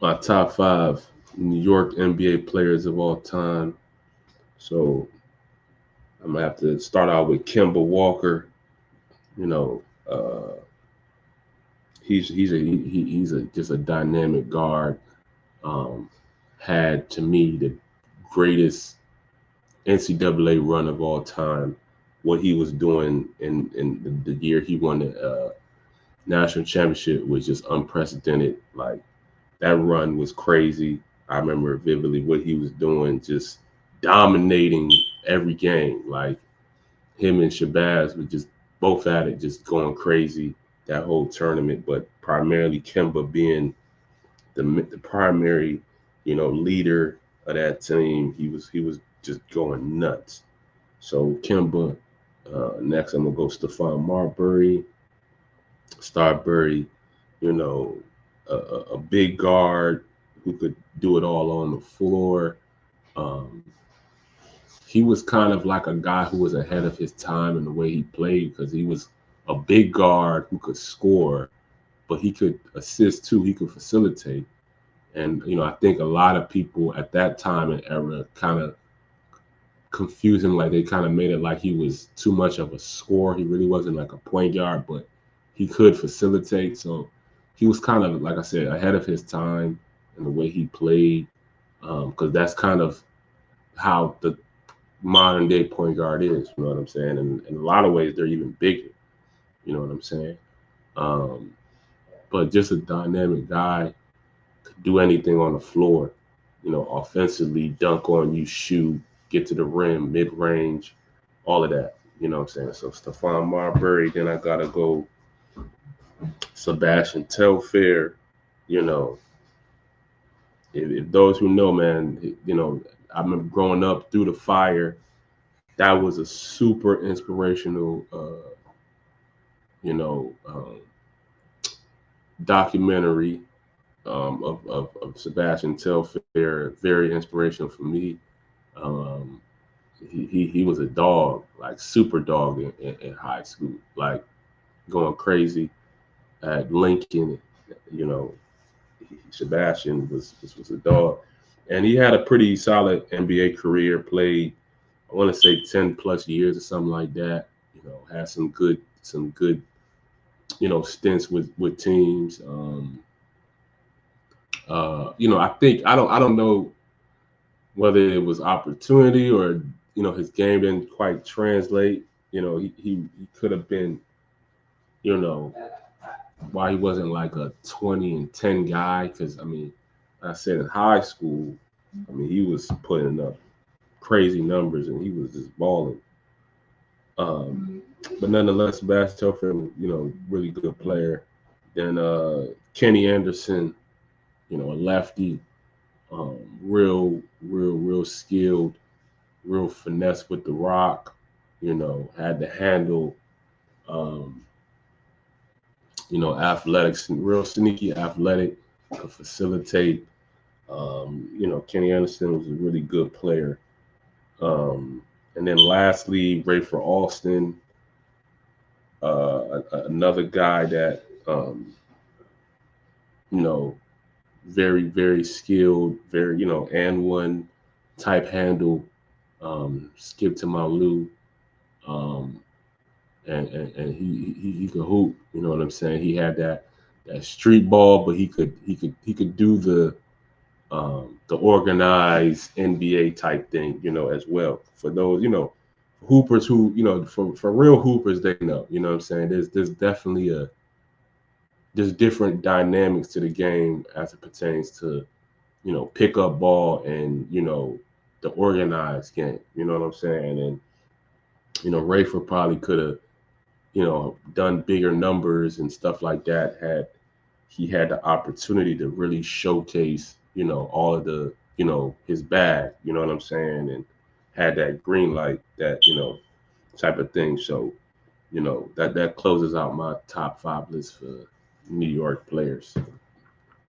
my top five New York NBA players of all time. So I'm gonna have to start out with Kemba Walker. You know, he's a just a dynamic guard. Um, had to me the greatest NCAA run of all time. What he was doing in the year he won the national championship was just unprecedented. Like that run was crazy. I remember vividly what he was doing, just dominating every game. Like him and Shabazz were just both at it, just going crazy that whole tournament. But primarily Kemba being the primary, leader of that team. He was just going nuts. So Kemba. Next, I'm gonna go Stephon Marbury, Starbury. You know, a big guard who could do it all on the floor. Um, he was kind of like a guy who was ahead of his time in the way he played because he was a big guard who could score, but he could assist too. He could facilitate. And I think a lot of people at that time and era kind of confused him. Like they kind of made it like he was too much of a scorer. He really wasn't like a point guard, but he could facilitate. So he was kind of, like I said, ahead of his time in the way he played. Because that's kind of how the modern day point guard is. You know what I'm saying? And in a lot of ways, they're even bigger. You know what I'm saying? Um, but just a dynamic guy, could do anything on the floor. Offensively, dunk on you, shoot, get to the rim, mid range, all of that. You know what I'm saying? So Stephon Marbury, then I gotta go Sebastian Telfair. You know, if those who know, man, I remember growing up through the fire. That was a super inspirational, you know, documentary of Sebastian Telfair. Very inspirational for me. Um, he was a dog, like super dog in high school, like going crazy at Lincoln. You know, Sebastian was a dog, and he had a pretty solid NBA career. Played, I want to say 10 plus years or something like that. Had some good stints with teams. I think I don't know whether it was opportunity or his game didn't quite translate. He could have been, you know why he wasn't like a 20 and 10 guy. Because I mean, like I said, in high school, I mean, he was putting up crazy numbers and he was just balling. Um, but nonetheless, Sebastian Telfair, really good player. Then Kenny Anderson, a lefty, real skilled, real finesse with the rock. Had the handle. Um, athletic, real sneaky athletic, could facilitate. Kenny Anderson was a really good player. Um, and then lastly, Rayford Alston, another guy that, you know, very skilled, very, and one type handle, skip to Malu, um, and he could hoop. You know what I'm saying? He had that street ball, but he could do the organized NBA type thing, as well. For those, hoopers who, for real hoopers, they know. You know what I'm saying? There's definitely there's different dynamics to the game as it pertains to, pick up ball and, the organized game. You know what I'm saying? And, Rayford probably could have, done bigger numbers and stuff like that had he had the opportunity to really showcase, all of the, his bag, you know what I'm saying, and had that green light, that, type of thing. So, that closes out my top five list for New York players.